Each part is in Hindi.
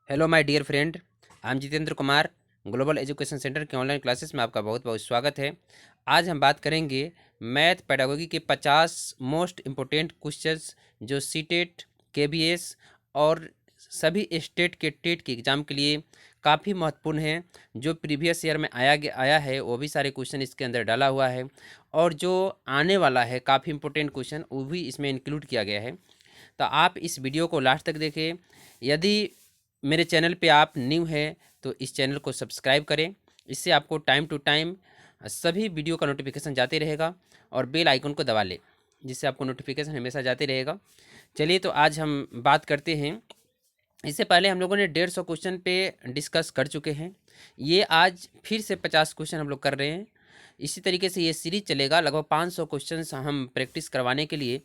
Hello my dear friend, I am Jitendra Kumar. Global Education Centre के ऑनलाइन क्लासेस में आपका बहुत बहुत स्वागत है। आज हम बात करेंगे मैथ पेडागोगी के 50 मोस्ट इम्पोर्टेंट क्वेश्चंस जो सीटेट, केबीएस और सभी स्टेट के टेट के एग्ज़ाम के लिए काफ़ी महत्वपूर्ण हैं। जो प्रीवियस ईयर में आया है वो भी सारे क्वेश्चन इसके अंदर डाला हुआ है, और जो आने वाला है काफ़ी इंपॉर्टेंट क्वेश्चन वो भी इसमें इंक्लूड किया गया है। तो आप इस वीडियो को लास्ट तक देखें। यदि मेरे चैनल पे आप न्यू हैं तो इस चैनल को सब्सक्राइब करें। इससे आपको टाइम टू टाइम सभी वीडियो का नोटिफिकेशन जाते रहेगा, और बेल आइकन को दबा लें जिससे आपको नोटिफिकेशन हमेशा जाते रहेगा। चलिए तो आज हम बात करते हैं। इससे पहले हम लोगों ने 150 क्वेश्चन पे डिस्कस कर चुके हैं। ये आज फिर से 50 क्वेश्चन हम लोग कर रहे हैं। इसी तरीके से ये सीरीज चलेगा। लगभग 500 क्वेश्चन हम प्रैक्टिस करवाने के लिए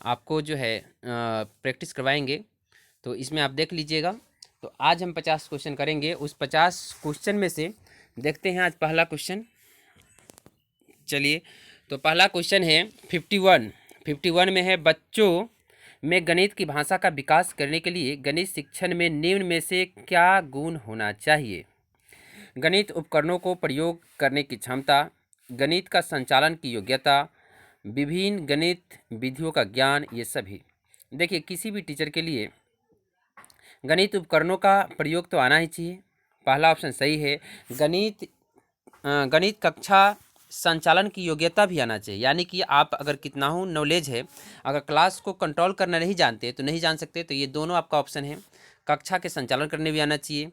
आपको जो है प्रैक्टिस करवाएंगे। तो इसमें आप देख लीजिएगा। तो आज हम 50 क्वेश्चन करेंगे। उस 50 क्वेश्चन में से देखते हैं आज पहला क्वेश्चन। चलिए, तो पहला क्वेश्चन है 51 में है, बच्चों में गणित की भाषा का विकास करने के लिए गणित शिक्षण में निम्न में से क्या गुण होना चाहिए? गणित उपकरणों को प्रयोग करने की क्षमता, गणित का संचालन की योग्यता, विभिन्न गणित विधियों का ज्ञान, ये सभी। देखिए, किसी भी टीचर के लिए गणित उपकरणों का प्रयोग तो आना ही चाहिए। पहला ऑप्शन सही है। गणित कक्षा संचालन की योग्यता भी आना चाहिए, यानी कि आप अगर कितना हो नॉलेज है, अगर क्लास को कंट्रोल करना नहीं जानते तो नहीं जान सकते, तो ये दोनों आपका ऑप्शन है। कक्षा के संचालन करने भी आना चाहिए।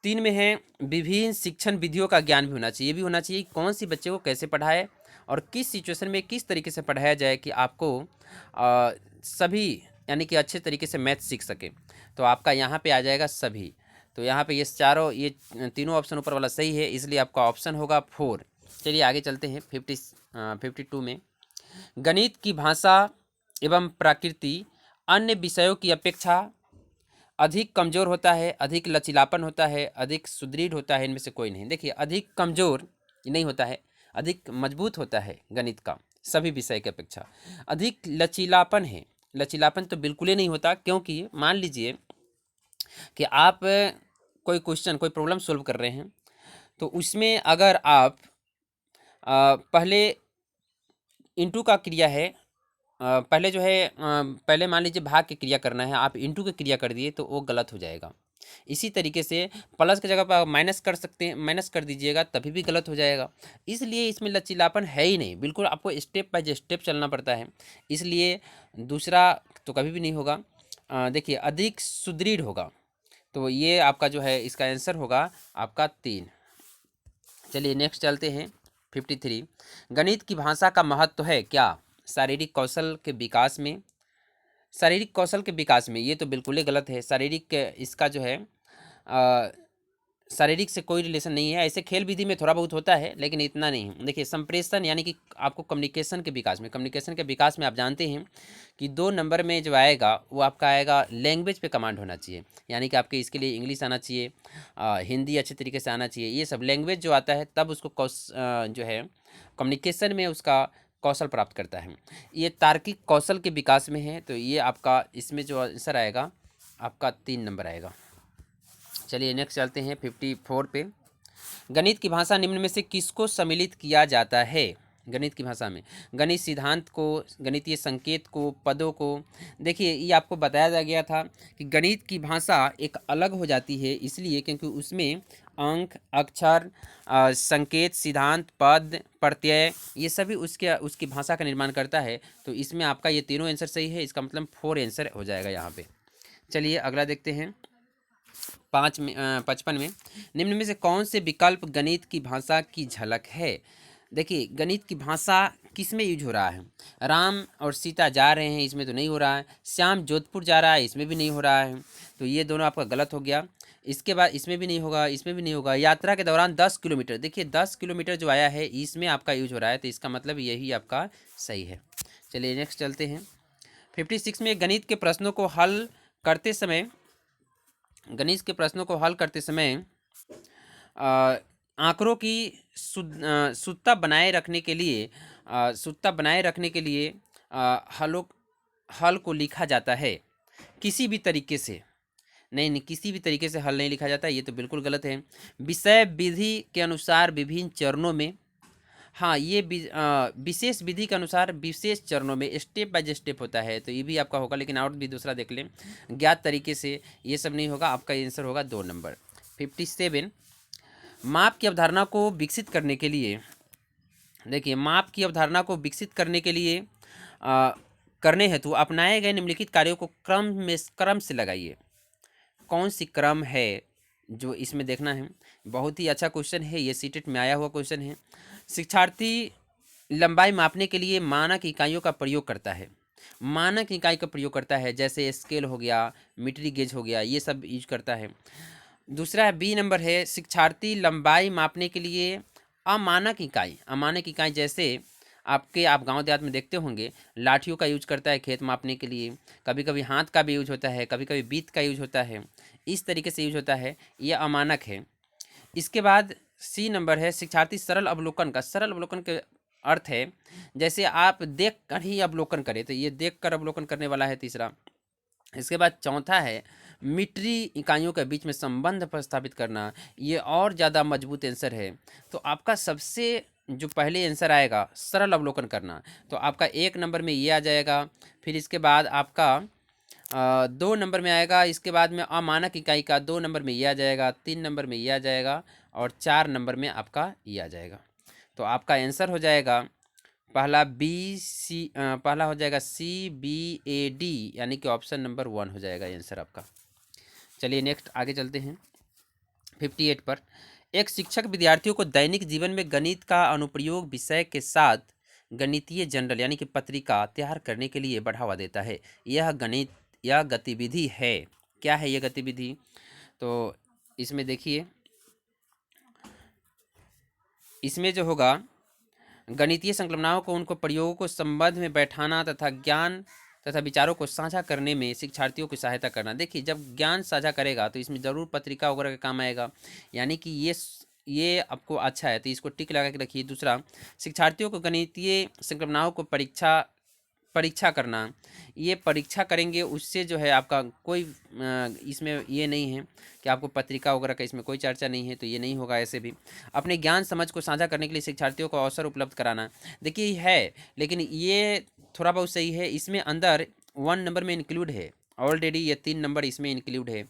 3 में है, विभिन्न शिक्षण विधियों का ज्ञान भी होना चाहिए। ये भी होना चाहिए कौन सी बच्चे को कैसे पढ़ाए और किस सिचुएशन में किस तरीके से पढ़ाया जाए कि आपको सभी यानी कि अच्छे तरीके से मैथ सीख सके। तो आपका यहाँ पे आ जाएगा सभी। तो यहाँ पे ये तीनों ऑप्शन ऊपर वाला सही है, इसलिए आपका ऑप्शन होगा 4। चलिए आगे चलते हैं। 52 में, गणित की भाषा एवं प्रकृति अन्य विषयों की अपेक्षा अधिक कमज़ोर होता है, अधिक लचीलापन होता है, अधिक सुदृढ़ होता है, इनमें से कोई नहीं। देखिए, अधिक कमज़ोर नहीं होता है, अधिक मजबूत होता है गणित का सभी विषय की अपेक्षा। अधिक लचीलापन है, लचीलापन तो बिल्कुल ही नहीं होता, क्योंकि मान लीजिए कि आप कोई क्वेश्चन कोई प्रॉब्लम सॉल्व कर रहे हैं, तो उसमें अगर आप पहले इंटू का क्रिया है, पहले जो है पहले मान लीजिए भाग की क्रिया करना है, आप इंटू की क्रिया कर दिए तो वो गलत हो जाएगा। इसी तरीके से प्लस की जगह पर आप माइनस कर सकते हैं, माइनस कर दीजिएगा तभी भी गलत हो जाएगा। इसलिए इसमें लचीलापन है ही नहीं, बिल्कुल आपको स्टेप बाय स्टेप चलना पड़ता है। इसलिए दूसरा तो कभी भी नहीं होगा। देखिए, अधिक सुदृढ़ होगा, तो ये आपका जो है इसका आंसर होगा आपका 3। चलिए नेक्स्ट चलते हैं। 53, गणित की भाषा का महत्व है क्या शारीरिक कौशल के विकास में? शारीरिक कौशल के विकास में ये तो बिल्कुल ही गलत है। इसका जो है शारीरिक से कोई रिलेशन नहीं है। ऐसे खेल विधि में थोड़ा बहुत होता है, लेकिन इतना नहीं। देखिए, संप्रेषण यानी कि आपको कम्युनिकेशन के विकास में आप जानते हैं कि 2 नंबर में जो आएगा वो आपका आएगा लैंग्वेज पे कमांड होना चाहिए, यानी कि आपके इसके लिए इंग्लिश आना चाहिए, हिंदी अच्छे तरीके से आना चाहिए। ये सब लैंग्वेज जो आता है तब उसको जो है कम्युनिकेशन में उसका कौशल प्राप्त करता है। ये तार्किक कौशल के विकास में है, तो ये आपका इसमें जो आंसर आएगा आपका 3 नंबर आएगा। चलिए नेक्स्ट चलते हैं 54 पे। गणित की भाषा निम्न में से किसको सम्मिलित किया जाता है? गणित की भाषा में गणित सिद्धांत को, गणितीय संकेत को, पदों को। देखिए, ये आपको बताया गया था कि गणित की भाषा एक अलग हो जाती है, इसलिए क्योंकि उसमें अंक, अक्षर, संकेत, सिद्धांत, पद, प्रत्यय, ये सभी उसकी भाषा का निर्माण करता है। तो इसमें आपका ये तीनों आंसर सही है, इसका मतलब 4 आंसर हो जाएगा यहाँ पे। चलिए अगला देखते हैं। 55 में, निम्न में से कौन से विकल्प गणित की भाषा की झलक है? देखिए, गणित की भाषा किस में यूज हो रहा है? राम और सीता जा रहे हैं, इसमें तो नहीं हो रहा है। श्याम जोधपुर जा रहा है, इसमें भी नहीं हो रहा है। तो ये दोनों आपका गलत हो गया। इसके बाद इसमें भी नहीं होगा, इसमें भी नहीं होगा। यात्रा के दौरान 10 किलोमीटर, देखिए 10 किलोमीटर जो आया है इसमें आपका यूज हो रहा है, तो इसका मतलब यही आपका सही है। चलिए नेक्स्ट चलते हैं। 56 में, करते समय गणित के प्रश्नों को हल करते समय आंकड़ों की शुद्धता बनाए रखने के लिए हल को लिखा जाता है किसी भी तरीके से। नहीं नहीं, किसी भी तरीके से हल नहीं लिखा जाता, ये तो बिल्कुल गलत है। विषय विधि के अनुसार विभिन्न चरणों में, हाँ ये विशेष विधि के अनुसार विशेष चरणों में स्टेप बाय स्टेप होता है, तो ये भी आपका होगा, लेकिन और भी दूसरा देख लें, ज्ञात तरीके से, ये सब नहीं होगा, आपका आंसर होगा 2 नंबर। 57, माप की अवधारणा को विकसित करने के लिए, देखिए माप की अवधारणा को विकसित करने के लिए करने हेतु अपनाए गए निम्नलिखित कार्यों को क्रम से लगाइए। कौन सी क्रम है जो इसमें देखना है। बहुत ही अच्छा क्वेश्चन है, ये सीटेट में आया हुआ क्वेश्चन है। शिक्षार्थी लंबाई मापने के लिए मानक इकाइयों का प्रयोग करता है। मानक इकाई का प्रयोग करता है, जैसे स्केल हो गया, मीट्रिक गेज हो गया, ये सब यूज करता है। दूसरा है बी नंबर है, शिक्षार्थी लंबाई मापने के लिए अमानक इकाई जैसे आप गांव देहात में देखते होंगे, लाठियों का यूज करता है खेत मापने के लिए, कभी कभी हाथ का भी यूज होता है, कभी कभी बीत का यूज होता है, इस तरीके से यूज होता है, यह अमानक है। इसके बाद सी नंबर है, शिक्षार्थी सरल अवलोकन के अर्थ है जैसे आप देख कर ही अवलोकन करें, तो ये देख कर अवलोकन करने वाला है तीसरा। इसके बाद चौथा है मीट्री इकाइयों के बीच में संबंध प्रस्थापित करना, ये और ज़्यादा मजबूत आंसर है। तो आपका सबसे जो पहले आंसर आएगा सरल अवलोकन करना, तो आपका 1 नंबर में ये आ जाएगा। फिर इसके बाद आपका 2 नंबर में आएगा, इसके बाद में अमानक इकाई का 2 नंबर में ये आ जाएगा, 3 नंबर में ये आ जाएगा, और 4 नंबर में आपका ये आ जाएगा। तो आपका आंसर हो जाएगा पहला हो जाएगा CBAD, यानी कि ऑप्शन नंबर 1 हो जाएगा आंसर आपका। चलिए नेक्स्ट आगे चलते हैं 58 पर। एक शिक्षक विद्यार्थियों को दैनिक जीवन में गणित का अनुप्रयोग विषय के साथ गणितीय जर्नल यानी कि पत्रिका तैयार करने के लिए बढ़ावा देता है। यह गतिविधि है। क्या है यह गतिविधि? तो इसमें देखिए, इसमें जो होगा गणितीय संकल्पनाओं को, उनको प्रयोगों को संबंध में बैठाना तथा ज्ञान तथा विचारों को साझा करने में शिक्षार्थियों की सहायता करना। देखिए जब ज्ञान साझा करेगा तो इसमें ज़रूर पत्रिका वगैरह का काम आएगा, यानी कि ये आपको अच्छा है, तो इसको टिक लगा के रखिए। दूसरा, शिक्षार्थियों को गणितीय संकल्पनाओं को परीक्षा करना, ये परीक्षा करेंगे, उससे जो है आपका कोई इसमें ये नहीं है कि आपको पत्रिका वगैरह का इसमें कोई चर्चा नहीं है, तो ये नहीं होगा। ऐसे भी अपने ज्ञान समझ को साझा करने के लिए शिक्षार्थियों को अवसर उपलब्ध कराना, देखिए है, लेकिन ये थोड़ा बहुत सही है, इसमें अंदर 1 नंबर में इंक्लूड है ऑलरेडी, ये 3 नंबर इसमें इंक्लूड है।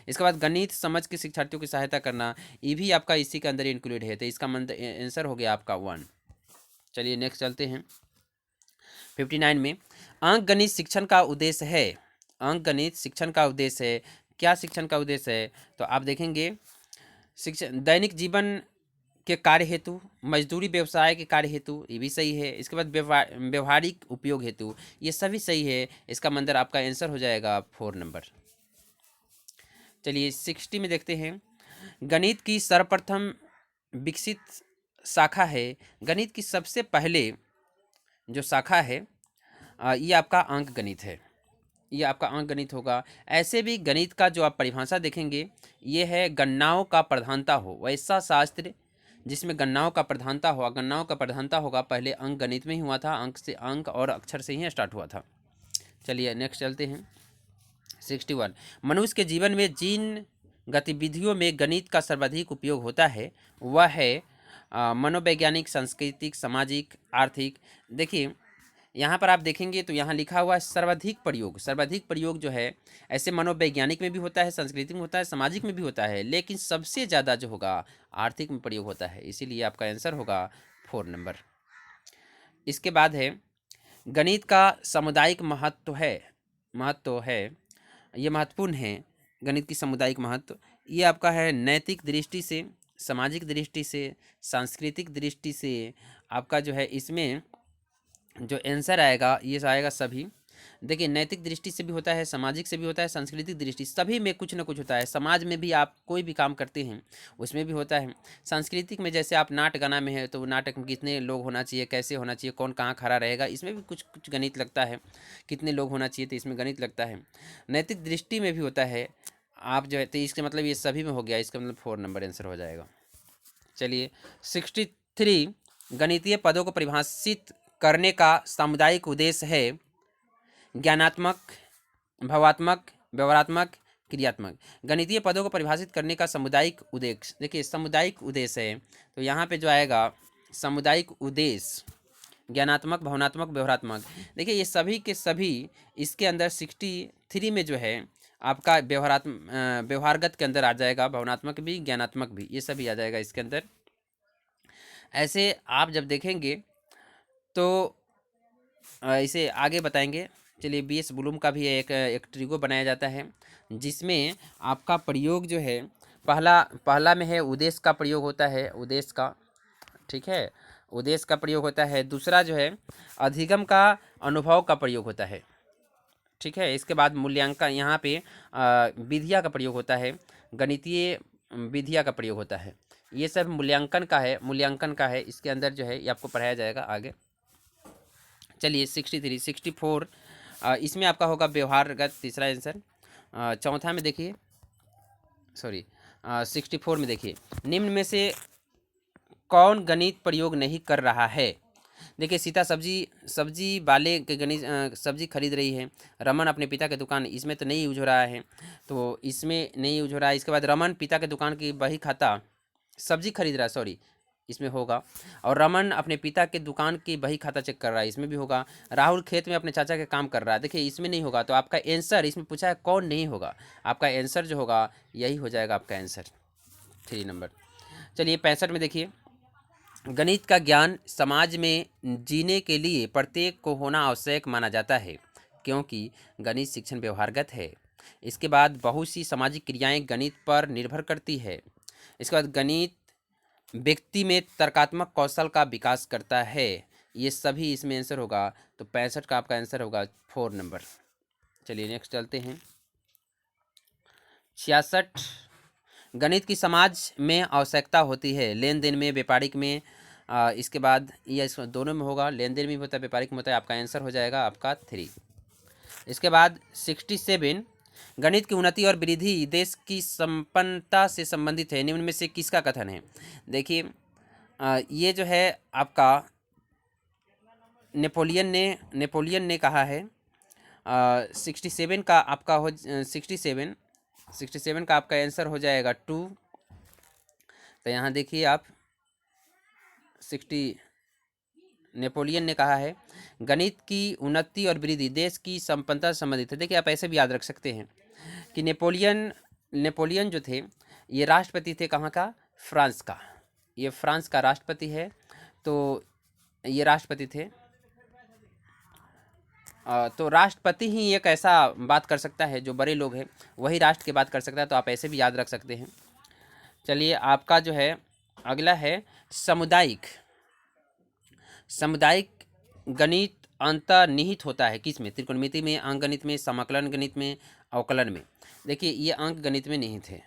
इसके बाद गणित समझ के शिक्षार्थियों की सहायता करना, ये भी आपका इसी के अंदर इंक्लूड है, तो इसका आंसर हो गया आपका 1। चलिए नेक्स्ट चलते हैं 59 में। अंक गणित शिक्षण का उद्देश्य है। अंक गणित शिक्षण का उद्देश्य है। क्या शिक्षण का उद्देश्य है? तो आप देखेंगे शिक्षण दैनिक जीवन के कार्य हेतु, मजदूरी व्यवसाय के कार्य हेतु, ये भी सही है। इसके बाद व्यवहारिक उपयोग हेतु, ये सभी सही है। इसका मंदिर आपका आंसर हो जाएगा 4 नंबर। चलिए 60 में देखते हैं। गणित की सर्वप्रथम विकसित शाखा है। गणित की सबसे पहले जो शाखा है ये आपका अंक गणित है, ये आपका अंक गणित होगा। ऐसे भी गणित का जो आप परिभाषा देखेंगे, ये है गणनाओं का प्रधानता हो, वैसा शास्त्र जिसमें गणनाओं का प्रधानता होगा। पहले अंक गणित में ही हुआ था, अंक और अक्षर से ही स्टार्ट हुआ था। चलिए नेक्स्ट चलते हैं 61। मनुष्य के जीवन में जिन गतिविधियों में गणित का सर्वाधिक उपयोग होता है वह है मनोवैज्ञानिक, सांस्कृतिक, सामाजिक, आर्थिक। देखिए यहाँ पर आप देखेंगे तो यहाँ लिखा हुआ है सर्वाधिक प्रयोग जो है ऐसे मनोवैज्ञानिक में भी होता है, सांस्कृतिक में होता है, सामाजिक में भी होता है, लेकिन सबसे ज़्यादा जो होगा आर्थिक में प्रयोग होता है, इसीलिए आपका आंसर होगा 4 नंबर। इसके बाद है गणित का सामुदायिक महत्व है, ये महत्वपूर्ण है। गणित की सामुदायिक महत्व ये आपका है नैतिक दृष्टि से, सामाजिक दृष्टि से, सांस्कृतिक दृष्टि से। आपका जो है इसमें जो आंसर आएगा ये आएगा सभी। देखिए नैतिक दृष्टि से भी होता है, सामाजिक से भी होता है, सांस्कृतिक दृष्टि, सभी में कुछ ना कुछ होता है। समाज में भी आप कोई भी काम करते हैं उसमें भी होता है। सांस्कृतिक में जैसे आप नाट गाना में है तो नाटक में कितने लोग होना चाहिए, कैसे होना चाहिए, कौन कहाँ खड़ा रहेगा, इसमें भी कुछ कुछ गणित लगता है। कितने लोग होना चाहिए तो इसमें गणित लगता है। नैतिक दृष्टि में भी होता है। आप जो है तो इसका मतलब ये सभी में हो गया, इसका मतलब 4 नंबर आंसर हो जाएगा। चलिए 63। गणितीय पदों को परिभाषित करने का सामुदायिक उद्देश्य है ज्ञानात्मक, भावात्मक, व्यवहारात्मक, क्रियात्मक। गणितीय पदों को परिभाषित करने का सामुदायिक उद्देश्य, देखिए सामुदायिक उद्देश्य है तो यहाँ पे जो आएगा सामुदायिक उद्देश्य, ज्ञानात्मक, भावनात्मक, व्यवहारात्मक। देखिए ये सभी के सभी इसके अंदर 63 में जो है आपका व्यवहारगत के अंदर आ जाएगा, भावनात्मक भी, ज्ञानात्मक भी, ये सभी आ जाएगा इसके अंदर। ऐसे आप जब देखेंगे तो इसे आगे बताएंगे। चलिए बीएस ब्लूम का भी एक ट्रिगो बनाया जाता है जिसमें आपका प्रयोग जो है पहला में है उद्देश्य का प्रयोग होता है, उद्देश्य का, ठीक है, उद्देश्य का प्रयोग होता है। दूसरा जो है अधिगम का अनुभव का प्रयोग होता है, ठीक है। इसके बाद मूल्यांकन, यहाँ पे विधिया का प्रयोग होता है, गणितीय विधिया का प्रयोग होता है। ये सब मूल्यांकन का है इसके अंदर जो है ये आपको पढ़ाया जाएगा आगे। चलिए 63 64 इसमें आपका होगा व्यवहारगत, तीसरा आंसर। चौथा में देखिए, सॉरी 64 में देखिए, निम्न में से कौन गणित प्रयोग नहीं कर रहा है। देखिए सीता सब्जी वाले के गणित सब्जी खरीद रही है। रमन अपने पिता की दुकान, इसमें तो नहीं यूज हो रहा है, तो इसमें नहीं यूज हो रहा है। इसके बाद रमन पिता की दुकान की बही खाता, सब्जी खरीद रहा है, सॉरी, इसमें होगा। और रमन अपने पिता के दुकान की बही खाता चेक कर रहा है, इसमें भी होगा। राहुल खेत में अपने चाचा के काम कर रहा है, देखिए इसमें नहीं होगा। तो आपका आंसर इसमें पूछा है कौन नहीं होगा, आपका आंसर जो होगा यही हो जाएगा आपका आंसर 3 नंबर। चलिए 65 में देखिए, गणित का ज्ञान समाज में जीने के लिए प्रत्येक को होना आवश्यक माना जाता है क्योंकि गणित शिक्षण व्यवहारगत है। इसके बाद बहुत सी सामाजिक क्रियाएं गणित पर निर्भर करती है। इसके बाद गणित व्यक्ति में तर्कात्मक कौशल का विकास करता है। ये सभी इसमें आंसर होगा, तो 65 का आपका आंसर होगा 4 नंबर। चलिए नेक्स्ट चलते हैं 66, गणित की समाज में आवश्यकता होती है, लेन देन में, व्यापारिक में। इसके बाद ये इस दोनों में होगा, लेन देन में भी होता है, व्यापारिक में होता है। आपका आंसर हो जाएगा आपका 3। इसके बाद 67, गणित की उन्नति और वृद्धि देश की संपन्नता से संबंधित है, निम्न में से किसका कथन है। देखिए ये जो है आपका नेपोलियन ने कहा है। 67 का आपका हो 67 का आपका आंसर हो जाएगा 2। तो यहाँ देखिए आप 60 नेपोलियन ने कहा है गणित की उन्नति और वृद्धि देश की संपन्नता से संबंधित है। देखिए आप ऐसे भी याद रख सकते हैं कि नेपोलियन जो थे ये राष्ट्रपति थे, कहाँ का, फ्रांस का। ये फ्रांस का राष्ट्रपति है, तो ये राष्ट्रपति थे। तो राष्ट्रपति ही एक ऐसा बात कर सकता है, जो बड़े लोग हैं वही राष्ट्र की बात कर सकता है, तो आप ऐसे भी याद रख सकते हैं। चलिए आपका जो है अगला है सामुदायिक गणित अंतर्निहित होता है किस में, त्रिकोणमिति में, अंकगणित में, समाकलन गणित में, अवकलन में। देखिए ये अंक गणित में निहित है।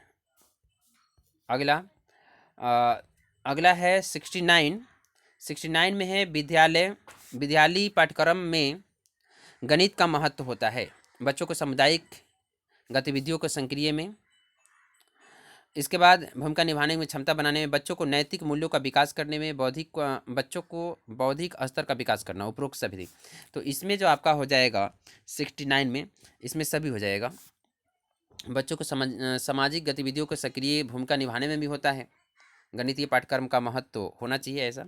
अगला है 69 में है विद्यालय पाठ्यक्रम में गणित का महत्व होता है बच्चों को सामुदायिक गतिविधियों को सक्रिय में। इसके बाद भूमिका निभाने में, क्षमता बनाने में, बच्चों को नैतिक मूल्यों का विकास करने में, बच्चों को बौद्धिक स्तर का विकास करना, उपरोक्त सभी। तो इसमें जो आपका हो जाएगा 69 में, इसमें सभी हो जाएगा। बच्चों को सामाजिक गतिविधियों को सक्रिय भूमिका निभाने में भी होता है, गणितीय पाठ्यक्रम का महत्व होना चाहिए ऐसा,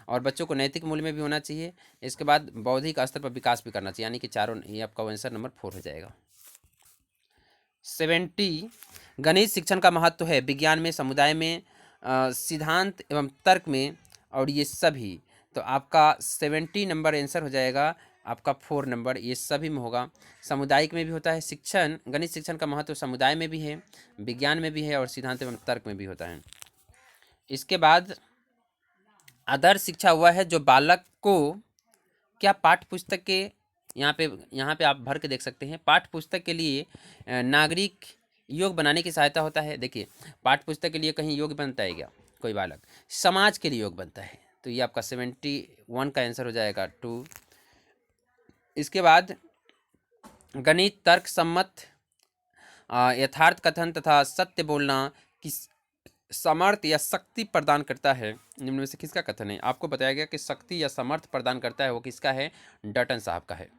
और बच्चों को नैतिक मूल्य में भी होना चाहिए। इसके बाद बौद्धिक स्तर पर विकास भी करना चाहिए, यानी कि चारों, ये आपका आंसर नंबर 4 हो जाएगा। 70, गणित शिक्षण का महत्व है विज्ञान में, समुदाय में, सिद्धांत एवं तर्क में, और ये सभी। तो आपका 70 नंबर आंसर हो जाएगा आपका 4 नंबर, ये सभी में होगा। सामुदायिक में भी होता है शिक्षण, गणित शिक्षण का महत्व समुदाय में भी है, विज्ञान में भी है, और सिद्धांत एवं तर्क में भी होता है। इसके बाद आदर्श शिक्षा हुआ है जो बालक को क्या पाठ्य पुस्तक के, यहाँ पे आप भर के देख सकते हैं, पाठ्य पुस्तक के लिए नागरिक योग बनाने की सहायता होता है। देखिए पाठ्य पुस्तक के लिए कहीं योग बनता है क्या, कोई बालक, समाज के लिए योग बनता है। तो ये आपका 71 का आंसर हो जाएगा 2। इसके बाद गणित तर्क सम्मत, यथार्थ कथन तथा सत्य बोलना की सामर्थ्य या शक्ति प्रदान करता है, निम्न में से किसका कथन है। आपको बताया गया कि शक्ति या सामर्थ्य प्रदान करता है, वो किसका है, डटन साहब का है।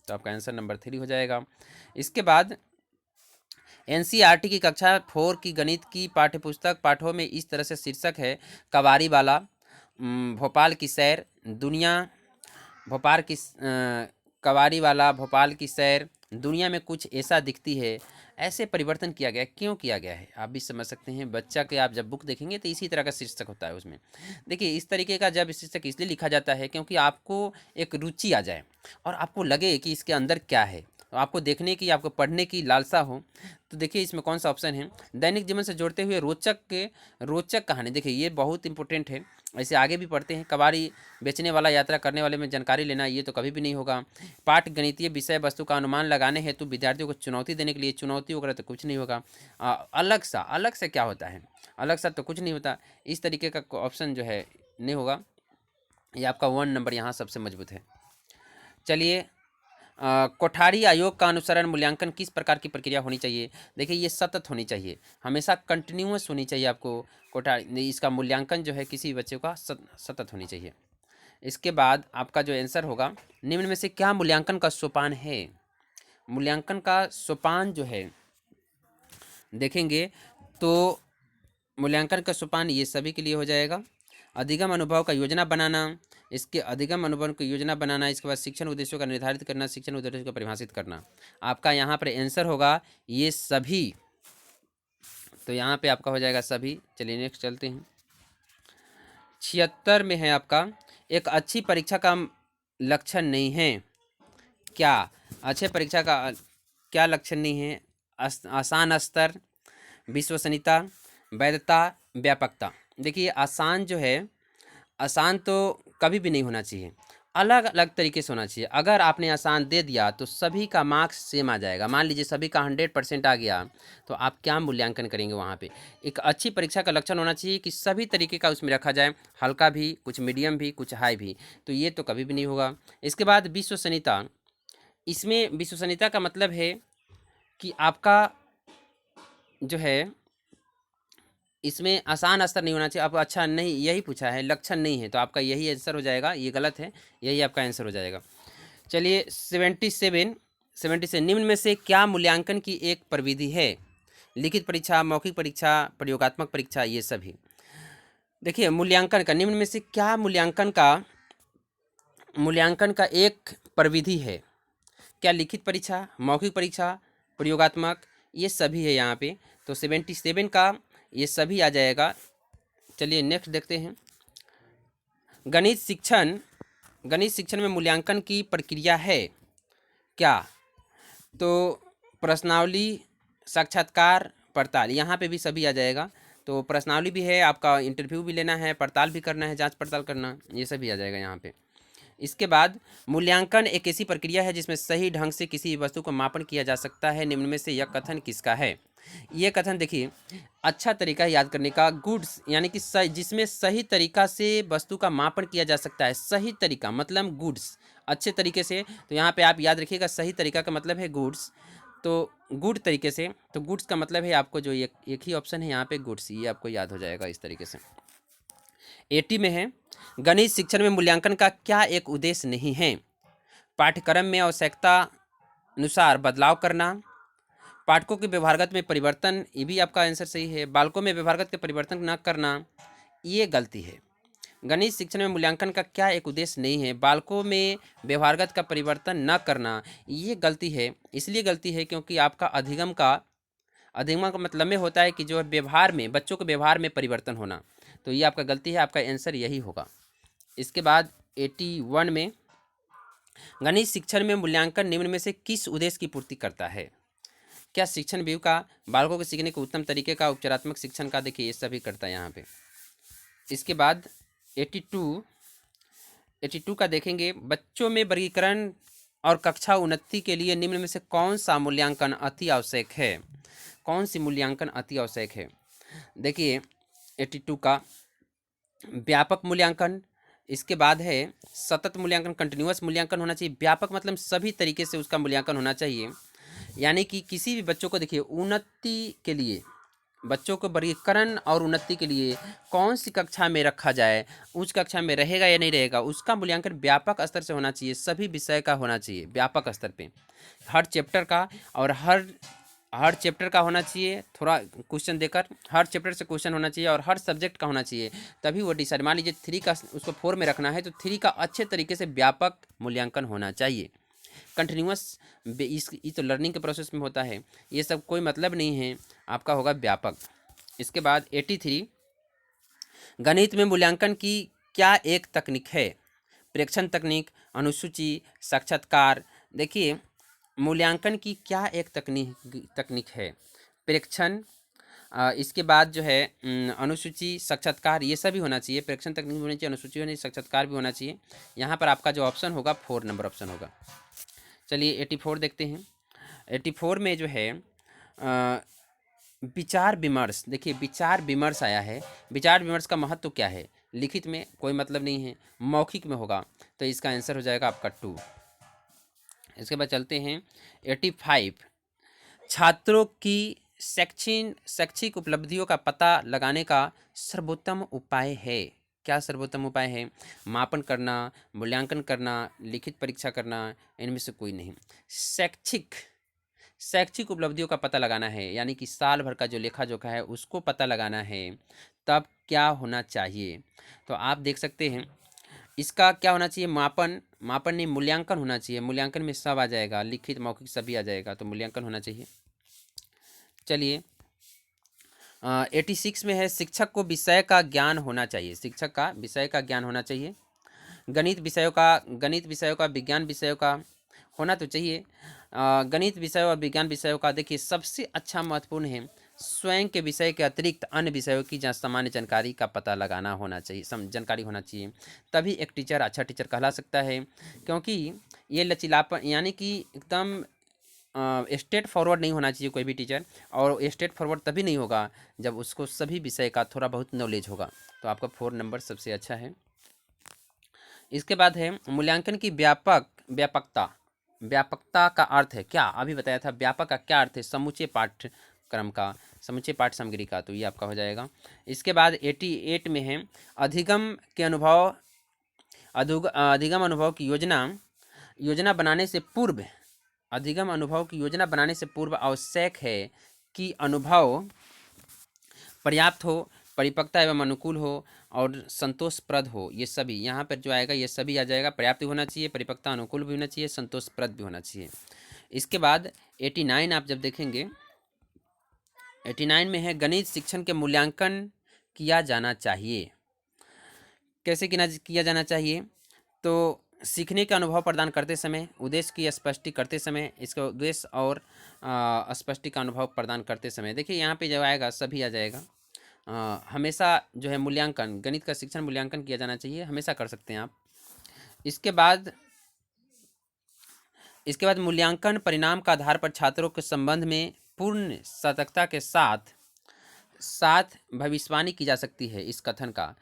तो आपका आंसर नंबर 3 हो जाएगा। इसके बाद एनसीईआरटी की कक्षा 4 की गणित की पाठ्यपुस्तक पाठों में इस तरह से शीर्षक है, कबाड़ी वाला, भोपाल की सैर, दुनिया, भोपाल की कबाड़ी वाला, भोपाल की सैर, दुनिया में कुछ ऐसा दिखती है। ऐसे परिवर्तन किया गया, क्यों किया गया है आप भी समझ सकते हैं। बच्चा के आप जब बुक देखेंगे तो इसी तरह का शीर्षक होता है उसमें। देखिए इस तरीके का जब शीर्षक इसलिए लिखा जाता है क्योंकि आपको एक रुचि आ जाए और आपको लगे कि इसके अंदर क्या है, तो आपको देखने की, आपको पढ़ने की लालसा हो। तो देखिए इसमें कौन सा ऑप्शन है, दैनिक जीवन से जोड़ते हुए रोचक कहानी। देखिए ये बहुत इंपॉर्टेंट है, ऐसे आगे भी पढ़ते हैं। कबाड़ी बेचने वाला, यात्रा करने वाले में जानकारी लेना, ये तो कभी भी नहीं होगा। पाठ गणितीय विषय वस्तु का अनुमान लगाने हेतु विद्यार्थियों को चुनौती देने के लिए, चुनौती वगैरह तो कुछ नहीं होगा। अलग से क्या होता है, अलग सा तो कुछ नहीं होता। इस तरीके का ऑप्शन जो है नहीं होगा। ये आपका 1 नंबर यहाँ सबसे मजबूत है। चलिए, कोठारी आयोग का अनुसरण मूल्यांकन किस प्रकार की प्रक्रिया होनी चाहिए। देखिए ये सतत होनी चाहिए, हमेशा कंटिन्यूअस होनी चाहिए आपको। कोठारी, इसका मूल्यांकन जो है किसी बच्चे का सतत होनी चाहिए। इसके बाद आपका जो आंसर होगा, निम्न में से क्या मूल्यांकन का सोपान है। मूल्यांकन का सोपान जो है देखेंगे तो मूल्यांकन का सोपान ये सभी के लिए हो जाएगा। अधिगम अनुभव का योजना बनाना, इसके अधिगम अनुभव की योजना बनाना, इसके बाद शिक्षण उद्देश्यों का निर्धारित करना, शिक्षण उद्देश्यों को परिभाषित करना। आपका यहाँ पर आंसर होगा ये सभी, तो यहाँ पे आपका हो जाएगा सभी। चलिए नेक्स्ट चलते हैं। 76 में है आपका, एक अच्छी परीक्षा का लक्षण नहीं है क्या। अच्छे परीक्षा का क्या लक्षण नहीं है, आसान स्तर, विश्वसनीयता, वैधता, व्यापकता। देखिए आसान जो है, आसान तो कभी भी नहीं होना चाहिए, अलग अलग तरीके से होना चाहिए। अगर आपने आसान दे दिया तो सभी का मार्क्स सेम आ जाएगा। मान लीजिए सभी का 100% आ गया, तो आप क्या मूल्यांकन करेंगे वहाँ पे। एक अच्छी परीक्षा का लक्षण होना चाहिए कि सभी तरीके का उसमें रखा जाए, हल्का भी, कुछ मीडियम भी, कुछ हाई भी। तो ये तो कभी भी नहीं होगा। इसके बाद विश्वसनीयता, इसमें विश्वसनीयता का मतलब है कि आपका जो है इसमें आसान स्तर नहीं होना चाहिए। आप अच्छा नहीं, यही पूछा है, लक्षण नहीं है, तो आपका यही आंसर हो जाएगा। ये गलत है, यही आपका आंसर हो जाएगा। चलिए 77 निम्न में से क्या मूल्यांकन की एक प्रविधि है। लिखित परीक्षा, मौखिक परीक्षा, प्रयोगात्मक परीक्षा, ये सभी। देखिए मूल्यांकन का, निम्न में से क्या मूल्यांकन का एक प्रविधि है। क्या लिखित परीक्षा, मौखिक परीक्षा, प्रयोगात्मक, ये सभी है यहाँ पे। तो 77 का ये सभी आ जाएगा। चलिए नेक्स्ट देखते हैं। गणित शिक्षण में मूल्यांकन की प्रक्रिया है क्या। तो प्रश्नावली, साक्षात्कार, पड़ताल, यहाँ पे भी सभी आ जाएगा। तो प्रश्नावली भी है, आपका इंटरव्यू भी लेना है, पड़ताल भी करना है, जांच पड़ताल करना, ये सभी आ जाएगा यहाँ पे। इसके बाद मूल्यांकन एक ऐसी प्रक्रिया है जिसमें सही ढंग से किसी वस्तु को मापन किया जा सकता है। निम्न में से यह कथन किसका है। ये कथन देखिए अच्छा तरीका है याद करने का, गुड्स यानी कि जिसमें सही तरीका से वस्तु का मापन किया जा सकता है। सही तरीका मतलब गुड्स, अच्छे तरीके से। तो यहाँ पे आप याद रखिएगा, सही तरीका का मतलब है गुड्स, तो गुड तरीके से। तो गुड्स का मतलब है आपको जो एक ही ऑप्शन है यहाँ पे, गुड्स, ये आपको याद हो जाएगा इस तरीके से। 80 में है, गणित शिक्षण में मूल्यांकन का क्या एक उद्देश्य नहीं है। पाठ्यक्रम में आवश्यकता अनुसार बदलाव करना, पाठकों के व्यवहारगत में परिवर्तन, ये भी आपका आंसर सही है। बालकों में व्यवहारगत के परिवर्तन न करना, ये गलती है। गणित शिक्षण में मूल्यांकन का क्या एक उद्देश्य नहीं है, बालकों में व्यवहारगत का परिवर्तन न करना, ये गलती है। इसलिए गलती है क्योंकि आपका अधिगम का मतलब में होता है कि जो व्यवहार में, बच्चों के व्यवहार में परिवर्तन होना। तो ये आपका गलती है, आपका आंसर यही होगा। इसके बाद 81 में, गणित शिक्षण में मूल्यांकन निम्न में से किस उद्देश्य की पूर्ति करता है। क्या शिक्षण व्यू का, बालकों के सीखने के उत्तम तरीके का, उपचारात्मक शिक्षण का, देखिए ये सभी करता है यहाँ पे। इसके बाद 82 का देखेंगे, बच्चों में वर्गीकरण और कक्षा उन्नति के लिए निम्न में से कौन सा मूल्यांकन अति आवश्यक है। कौन सी मूल्यांकन अति आवश्यक है। देखिए 82 का व्यापक मूल्यांकन, इसके बाद है सतत मूल्यांकन, कंटिन्यूअस मूल्यांकन होना चाहिए। व्यापक मतलब सभी तरीके से उसका मूल्यांकन होना चाहिए, यानी कि किसी भी बच्चों को देखिए उन्नति के लिए, बच्चों को वर्गीकरण और उन्नति के लिए कौन सी कक्षा में रखा जाए, उस कक्षा में रहेगा या नहीं रहेगा, उसका मूल्यांकन व्यापक स्तर से होना चाहिए। सभी विषय का होना चाहिए व्यापक स्तर पे, हर चैप्टर का और हर हर चैप्टर का होना चाहिए, थोड़ा क्वेश्चन देकर हर चैप्टर से क्वेश्चन होना चाहिए और हर सब्जेक्ट का होना चाहिए, तभी वो डिसाइड। मान लीजिए 3 का उसको 4 में रखना है तो 3 का अच्छे तरीके से व्यापक मूल्यांकन होना चाहिए। कंटिन्यूअस ये तो लर्निंग के प्रोसेस में होता है, ये सब कोई मतलब नहीं है, आपका होगा व्यापक। इसके बाद 83, गणित में मूल्यांकन की क्या एक तकनीक है? प्रेक्षण तकनीक, अनुसूची, साक्षात्कार। देखिए, मूल्यांकन की क्या एक तकनीक है? प्रेक्षण, इसके बाद जो है अनुसूची, साक्षात्कार, ये सभी होना चाहिए। प्रेक्षण तकनीक भी होनी चाहिए, अनुसूची होनी चाहिए, साक्षात्कार भी होना चाहिए। यहाँ पर आपका जो ऑप्शन होगा 4 नंबर ऑप्शन होगा। चलिए 84 देखते हैं। 84 में जो है विचार विमर्श। देखिए, विचार विमर्श आया है। विचार विमर्श का महत्व क्या है? लिखित में कोई मतलब नहीं है, मौखिक में होगा, तो इसका आंसर हो जाएगा आपका 2। इसके बाद चलते हैं 85, छात्रों की शैक्षिक उपलब्धियों का पता लगाने का सर्वोत्तम उपाय है। क्या सर्वोत्तम उपाय है? मापन करना, मूल्यांकन करना, लिखित परीक्षा करना, इनमें से कोई नहीं। शैक्षिक उपलब्धियों का पता लगाना है, यानी कि साल भर का जो लेखा जोखा है उसको पता लगाना है, तब क्या होना चाहिए? तो आप देख सकते हैं इसका क्या होना चाहिए? मापन नहीं, मूल्यांकन होना चाहिए। मूल्यांकन में सब आ जाएगा, लिखित मौखिक सभी आ जाएगा, तो मूल्यांकन होना चाहिए। चलिए 86 में है, शिक्षक को विषय का ज्ञान होना चाहिए। शिक्षक का विषय का ज्ञान होना चाहिए। गणित विषयों का, विज्ञान विषयों का होना तो चाहिए। गणित विषय और विज्ञान विषयों का देखिए सबसे अच्छा महत्वपूर्ण है स्वयं के विषय के अतिरिक्त अन्य विषयों की सामान्य जानकारी का पता लगाना होना चाहिए, जानकारी होना चाहिए, तभी एक टीचर अच्छा टीचर कहला सकता है। क्योंकि ये लचीलापन, यानी कि एकदम स्ट्रेट फॉरवर्ड नहीं होना चाहिए कोई भी टीचर, और स्ट्रेट फॉरवर्ड तभी नहीं होगा जब उसको सभी विषय का थोड़ा बहुत नॉलेज होगा। तो आपका 4 नंबर सबसे अच्छा है। इसके बाद है मूल्यांकन की व्यापकता का अर्थ है क्या? अभी बताया था व्यापक का क्या अर्थ है? समूचे पाठ्यक्रम का, समूचे पाठ्य सामग्री का, तो ये आपका हो जाएगा। इसके बाद 88 में है अधिगम के अनुभव अधिगम अनुभव की योजना बनाने से पूर्व, अधिगम अनुभव की योजना बनाने से पूर्व आवश्यक है कि अनुभव पर्याप्त हो, परिपक्वता एवं अनुकूल हो और संतोषप्रद हो। ये सभी यहाँ पर जो आएगा ये सभी आ जाएगा। पर्याप्त भी होना चाहिए, परिपक्वता अनुकूल भी होना चाहिए, संतोषप्रद भी होना चाहिए। इसके बाद 89 आप जब देखेंगे, 89 में है गणित शिक्षण के मूल्यांकन किया जाना चाहिए। कैसे किया जाना चाहिए? तो सीखने का अनुभव प्रदान करते समय, उद्देश्य की स्पष्टि करते समय, इसका उद्देश्य और स्पष्टि का अनुभव प्रदान करते समय। देखिए यहाँ पे जो आएगा सभी आ जाएगा। हमेशा जो है मूल्यांकन, गणित का शिक्षण मूल्यांकन किया जाना चाहिए, हमेशा कर सकते हैं आप। इसके बाद मूल्यांकन परिणाम का आधार पर छात्रों के संबंध में पूर्ण सतर्कता के साथ भविष्यवाणी की जा सकती है। इस कथन का,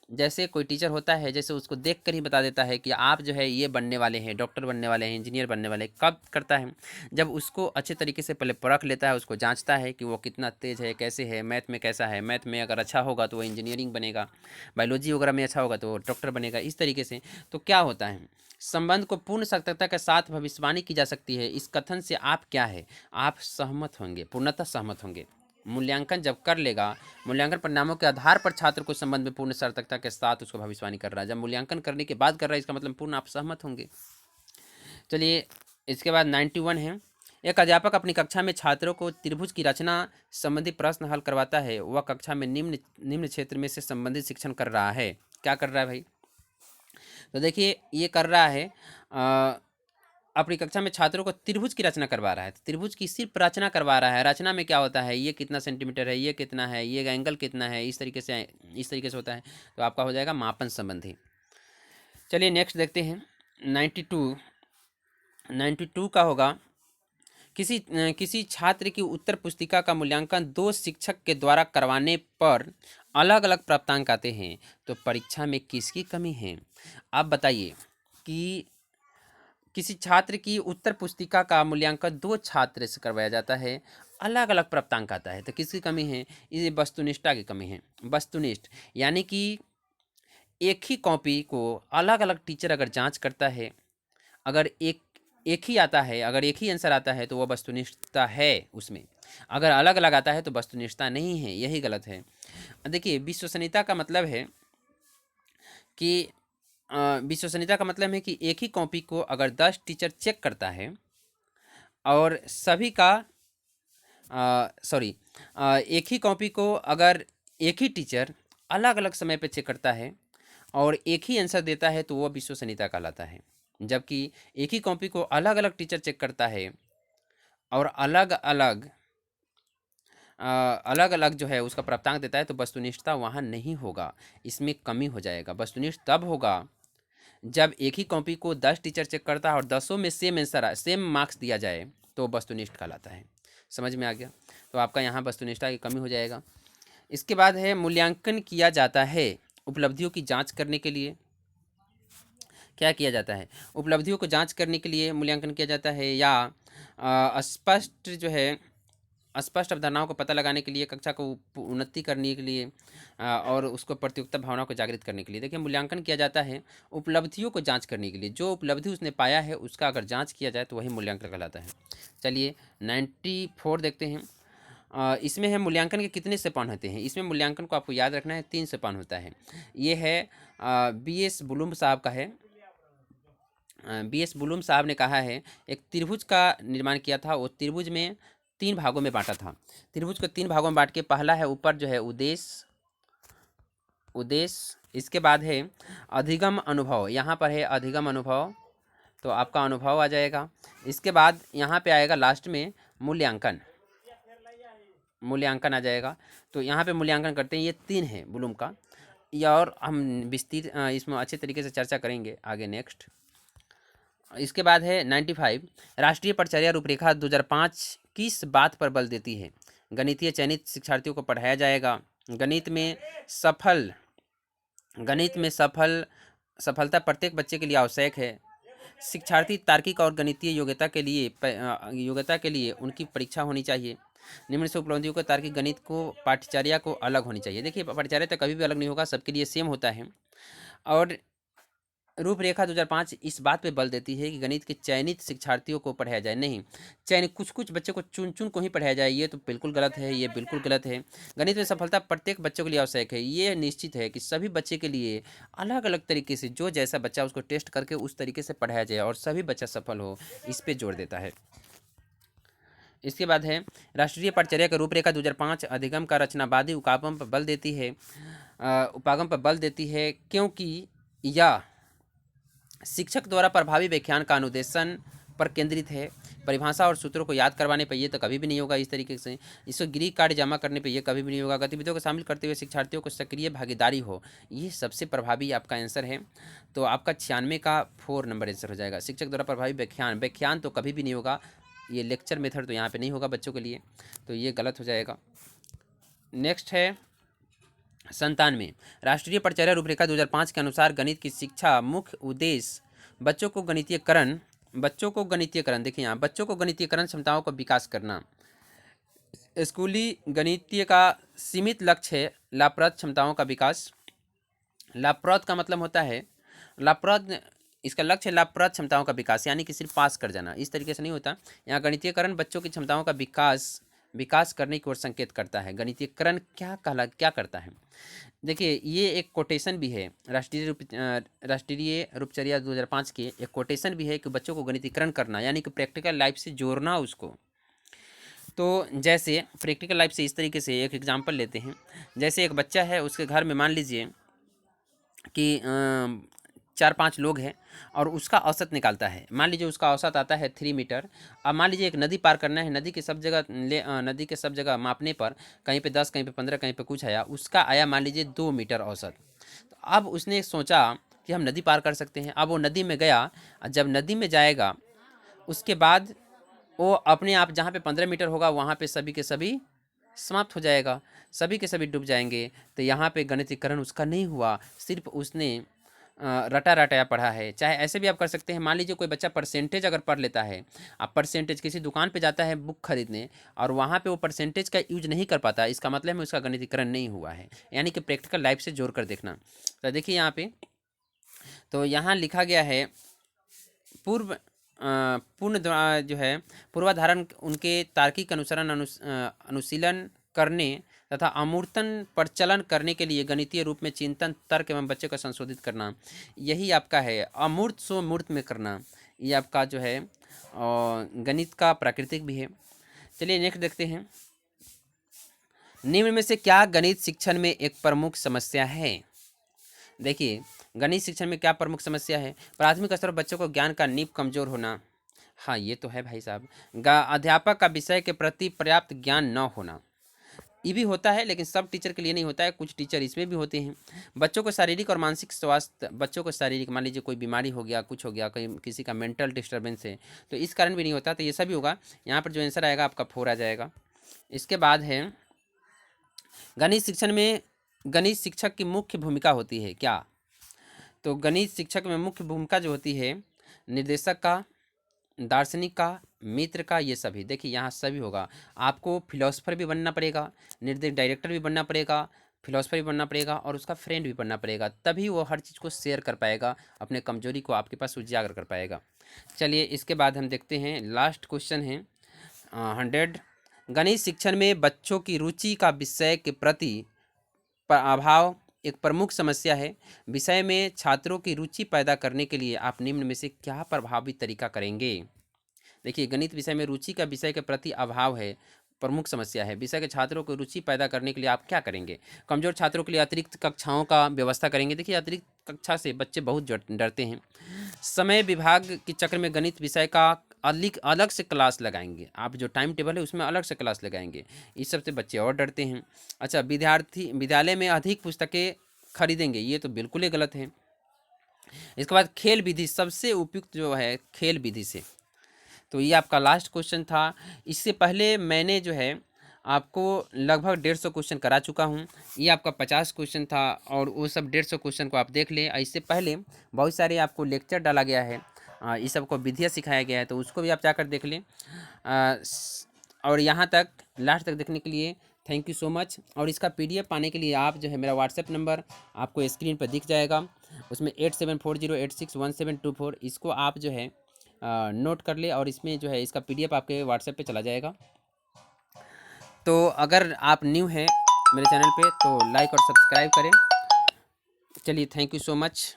जैसे कोई टीचर होता है, जैसे उसको देख कर ही बता देता है कि आप जो है ये बनने वाले हैं, डॉक्टर बनने वाले हैं, इंजीनियर बनने वाले हैं। कब करता है? जब उसको अच्छे तरीके से पहले परख लेता है, उसको जांचता है कि वो कितना तेज है, कैसे है, मैथ में कैसा है, मैथ में अगर अच्छा होगा तो वो इंजीनियरिंग बनेगा, बायोलॉजी वगैरह में अच्छा होगा तो वो डॉक्टर बनेगा, इस तरीके से। तो क्या होता है, संबंध को पूर्ण सतर्कता के साथ भविष्यवाणी की जा सकती है। इस कथन से आप क्या है, आप सहमत होंगे, पूर्णतः सहमत होंगे। मूल्यांकन जब कर लेगा, मूल्यांकन परिणामों के आधार पर छात्र को संबंध में पूर्ण सतर्कता के साथ उसको भविष्यवाणी कर रहा है। जब मूल्यांकन करने के बाद कर रहा है, इसका मतलब पूर्ण आप सहमत होंगे। चलिए इसके बाद 91 है, एक अध्यापक अपनी कक्षा में छात्रों को त्रिभुज की रचना संबंधी प्रश्न हल करवाता है। वह कक्षा में निम्न क्षेत्र में से संबंधित शिक्षण कर रहा है। क्या कर रहा है भाई? तो देखिए ये कर रहा है अपनी कक्षा में छात्रों को त्रिभुज की रचना करवा रहा है। तो त्रिभुज की सिर्फ रचना करवा रहा है। रचना में क्या होता है, ये कितना सेंटीमीटर है, ये कितना है, ये एंगल कितना है, इस तरीके से होता है। तो आपका हो जाएगा मापन संबंधी। चलिए नेक्स्ट देखते हैं 92 का होगा, किसी छात्र की उत्तर पुस्तिका का मूल्यांकन 2 शिक्षक के द्वारा करवाने पर अलग अलग प्राप्तांक आते हैं, तो परीक्षा में किसकी कमी है? आप बताइए कि किसी छात्र की उत्तर पुस्तिका का मूल्यांकन 2 छात्र से करवाया जाता है, अलग अलग प्राप्तांक आता है, तो किसकी कमी है? ये वस्तुनिष्ठता की कमी है। वस्तुनिष्ठ यानी कि एक ही कॉपी को अलग अलग टीचर अगर जांच करता है, अगर एक एक ही आता है, अगर एक ही आंसर आता है तो वह वस्तुनिष्ठता है उसमें, अगर अलग अलग आता है तो वस्तुनिष्ठता नहीं है, यही गलत है। देखिए विश्वसनीयता का मतलब है कि विश्वसनीयता का मतलब है कि एक ही कॉपी को अगर 10 टीचर चेक करता है और सभी का सॉरी एक ही कॉपी को अगर एक ही टीचर अलग अलग समय पे चेक करता है और एक ही आंसर देता है तो वह विश्वसनीयता कहलाता है। जबकि एक ही कॉपी को अलग अलग टीचर चेक करता है और अलग अलग जो है उसका प्राप्तांक देता है तो वस्तुनिष्ठता वहाँ नहीं होगा, इसमें कमी हो जाएगा। वस्तुनिष्ठ तब होगा जब एक ही कॉपी को 10 टीचर चेक करता है और 10 में सेम आंसर सेम मार्क्स दिया जाए तो वस्तुनिष्ठ कहलाता है। समझ में आ गया? तो आपका यहाँ वस्तुनिष्ठता की कमी हो जाएगा। इसके बाद है मूल्यांकन किया जाता है उपलब्धियों की जांच करने के लिए। क्या किया जाता है? उपलब्धियों को जांच करने के लिए मूल्यांकन किया जाता है, या स्पष्ट जो है स्पष्ट अवधारणाओं को पता लगाने के लिए, कक्षा को उन्नति करने के लिए और उसको प्रतियोगिता भावना को जागृत करने के लिए। देखिए मूल्यांकन किया जाता है उपलब्धियों को जांच करने के लिए, जो उपलब्धि उसने पाया है उसका अगर जांच किया जाए तो वही मूल्यांकन कहलाता है। चलिए 94 देखते हैं। इसमें है मूल्यांकन के कितने सोपान होते हैं? इसमें मूल्यांकन को आपको याद रखना है 3 सोपान होता है। ये है BS बुलुम साहब का है। BS बुलुम साहब ने कहा है एक त्रिभुज का निर्माण किया था, वो त्रिभुज में 3 भागों में बांटा था। त्रिभुज को 3 भागों में बांट के पहला है ऊपर जो है उद्देश्य, इसके बाद है अधिगम अनुभव, यहाँ पर है अधिगम अनुभव तो आपका अनुभव आ जाएगा। इसके बाद यहाँ पे आएगा लास्ट में मूल्यांकन आ जाएगा। तो यहाँ पे मूल्यांकन करते हैं, ये 3 है बुलुम का। या और हम विस्तृत इसमें अच्छे तरीके से चर्चा करेंगे आगे नेक्स्ट। इसके बाद है 95 राष्ट्रीय परिचर्या रूपरेखा 2005 किस बात पर बल देती है? गणितीय चयनित शिक्षार्थियों को पढ़ाया जाएगा। गणित में सफलता प्रत्येक बच्चे के लिए आवश्यक है। शिक्षार्थी तार्किक और गणितीय योग्यता के लिए उनकी परीक्षा होनी चाहिए। निम्न से उपलब्धियों को तार्किक गणित को पाठ्यचर्या को अलग होनी चाहिए। देखिए पाठ्यचर्या तो कभी भी अलग नहीं होगा, सबके लिए सेम होता है। और रूपरेखा 2005 इस बात पे बल देती है कि गणित के चयनित शिक्षार्थियों को पढ़ाया जाए, नहीं चयनित कुछ बच्चे को चुन को ही पढ़ाया जाए, ये तो बिल्कुल गलत है, ये बिल्कुल गलत है। गणित में सफलता प्रत्येक बच्चों के लिए आवश्यक है, ये निश्चित है कि सभी बच्चे के लिए अलग अलग तरीके से जो जैसा बच्चा उसको टेस्ट करके उस तरीके से पढ़ाया जाए और सभी बच्चा सफल हो, इस पर जोर देता है। इसके बाद है राष्ट्रीय परिचर्या का रूपरेखा 2005 अधिगम का रचनावादी उपागम पर बल देती है क्योंकि यह शिक्षक द्वारा प्रभावी व्याख्यान का अनुदेशन पर केंद्रित है। परिभाषा और सूत्रों को याद करवाने पर यह तो कभी भी नहीं होगा इस तरीके से। इसको गृह कार्य जमा करने पर यह कभी भी नहीं होगा। गतिविधियों को शामिल करते हुए शिक्षार्थियों को सक्रिय भागीदारी हो, ये सबसे प्रभावी आपका आंसर है। तो आपका 96 का 4 नंबर आंसर हो जाएगा। शिक्षक द्वारा प्रभावी व्याख्यान तो कभी भी नहीं होगा, ये लेक्चर मेथड तो यहाँ पे नहीं होगा बच्चों के लिए, तो ये गलत हो जाएगा। नेक्स्ट है 97 राष्ट्रीय परिचर्या रूपरेखा 2005 के अनुसार गणित की शिक्षा मुख्य उद्देश्य बच्चों को गणितीयकरण देखिए यहाँ बच्चों को गणितीयकरण क्षमताओं का विकास करना। स्कूली गणितीय का सीमित लक्ष्य है लाभप्रद क्षमताओं का विकास। लाभप्रद का मतलब होता है इसका लक्ष्य लाभप्रद क्षमताओं का विकास, यानी कि सिर्फ पास कर जाना, इस तरीके से नहीं होता। यहाँ गणितीयकरण बच्चों की क्षमताओं का विकास करने की ओर संकेत करता है। गणितीयकरण क्या करता है? देखिए ये एक कोटेशन भी है, राष्ट्रीय रूपचर्या 2005 के एक कोटेशन भी है कि बच्चों को गणितीकरण करना यानी कि प्रैक्टिकल लाइफ से जोड़ना उसको। तो जैसे प्रैक्टिकल लाइफ से इस तरीके से एक एग्जांपल लेते हैं। जैसे एक बच्चा है, उसके घर में मान लीजिए कि 4-5 लोग हैं और उसका औसत निकालता है। मान लीजिए उसका औसत आता है 3 मीटर। अब मान लीजिए एक नदी पार करना है, नदी के सब जगह मापने पर कहीं पे 10, कहीं पे 15, कहीं पे कुछ आया, उसका आया मान लीजिए 2 मीटर औसत। तो अब उसने सोचा कि हम नदी पार कर सकते हैं। अब वो नदी में गया, जब नदी में जाएगा उसके बाद वो अपने आप जहाँ पे 15 मीटर होगा वहाँ पे सभी के सभी समाप्त हो जाएगा, सभी के सभी डूब जाएंगे। तो यहाँ पे गणितीकरण उसका नहीं हुआ, सिर्फ उसने रटाया पढ़ा है। चाहे ऐसे भी आप कर सकते हैं, मान लीजिए कोई बच्चा परसेंटेज अगर पढ़ लेता है, आप परसेंटेज किसी दुकान पे जाता है बुक खरीदने और वहाँ पे वो परसेंटेज का यूज नहीं कर पाता, इसका मतलब है उसका गणितीकरण नहीं हुआ है, यानी कि प्रैक्टिकल लाइफ से जोड़ कर देखना। तो देखिए यहाँ पे तो यहाँ लिखा गया है पूर्व जो है पूर्वाधारण उनके तार्किक अनुशीलन करने तथा अमूर्तन प्रचलन करने के लिए गणितीय रूप में चिंतन तर्क एवं बच्चे को संशोधित करना, यही आपका है अमूर्त सो मूर्त में करना। ये आपका जो है गणित का प्राकृतिक भी है। चलिए नेक्स्ट देखते हैं, निम्न में से क्या गणित शिक्षण में एक प्रमुख समस्या है। देखिए गणित शिक्षण में क्या प्रमुख समस्या है। प्राथमिक स्तर पर बच्चों को ज्ञान का नींव कमजोर होना। हाँ ये तो है भाई साहब। अध्यापक का विषय के प्रति पर्याप्त ज्ञान न होना, ये भी होता है लेकिन सब टीचर के लिए नहीं होता है, कुछ टीचर इसमें भी होते हैं। बच्चों को शारीरिक और मानसिक स्वास्थ्य, बच्चों को शारीरिक, मान लीजिए कोई बीमारी हो गया, कुछ हो गया, कोई किसी का मेंटल डिस्टर्बेंस है तो इस कारण भी नहीं होता, तो ये सभी होगा। यहाँ पर जो आंसर आएगा आपका 4 आ जाएगा। इसके बाद है गणित शिक्षण में गणित शिक्षक की मुख्य भूमिका होती है क्या। तो गणित शिक्षक में मुख्य भूमिका जो होती है निर्देशक का, दार्शनिक का, मित्र का, ये सभी। देखिए यहाँ सभी होगा। आपको फिलोसफर भी बनना पड़ेगा, निर्देशक डायरेक्टर भी बनना पड़ेगा, फिलोसफर भी बनना पड़ेगा और उसका फ्रेंड भी बनना पड़ेगा, तभी वो हर चीज़ को शेयर कर पाएगा, अपने कमजोरी को आपके पास उजागर कर पाएगा। चलिए इसके बाद हम देखते हैं लास्ट क्वेश्चन है 100। गणित शिक्षण में बच्चों की रुचि का विषय के प्रति अभाव एक प्रमुख समस्या है। विषय में छात्रों की रुचि पैदा करने के लिए आप निम्न में से क्या प्रभावी तरीका करेंगे। देखिए गणित विषय में रुचि का विषय के प्रति अभाव है, प्रमुख समस्या है। विषय के छात्रों को रुचि पैदा करने के लिए आप क्या करेंगे। कमजोर छात्रों के लिए अतिरिक्त कक्षाओं का व्यवस्था करेंगे। देखिए अतिरिक्त कक्षा से बच्चे बहुत डरते हैं। समय विभाग के चक्र में गणित विषय का अलग से क्लास लगाएंगे। आप जो टाइम टेबल है उसमें अलग से क्लास लगाएंगे, इस सब से बच्चे और डरते हैं। अच्छा, विद्यालय में अधिक पुस्तकें खरीदेंगे, ये तो बिल्कुल ही गलत है। इसके बाद खेल विधि, सबसे उपयुक्त जो है खेल विधि से। तो ये आपका लास्ट क्वेश्चन था। इससे पहले मैंने जो है आपको लगभग 150 क्वेश्चन करा चुका हूँ। ये आपका 50 क्वेश्चन था और वो सब 150 क्वेश्चन को आप देख लें। इससे पहले बहुत सारे आपको लेक्चर डाला गया है, इस सबको विधियाँ सिखाया गया है, तो उसको भी आप जाकर देख लें। और यहाँ तक लास्ट तक देखने के लिए थैंक यू सो मच। और इसका PDF पाने के लिए आप जो है मेरा व्हाट्सएप नंबर आपको स्क्रीन पर दिख जाएगा, उसमें 8740861724, इसको आप जो है नोट कर ले और इसमें जो है इसका PDF आपके व्हाट्सएप पे चला जाएगा। तो अगर आप न्यू हैं मेरे चैनल पे तो लाइक और सब्सक्राइब करें। चलिए थैंक यू सो मच।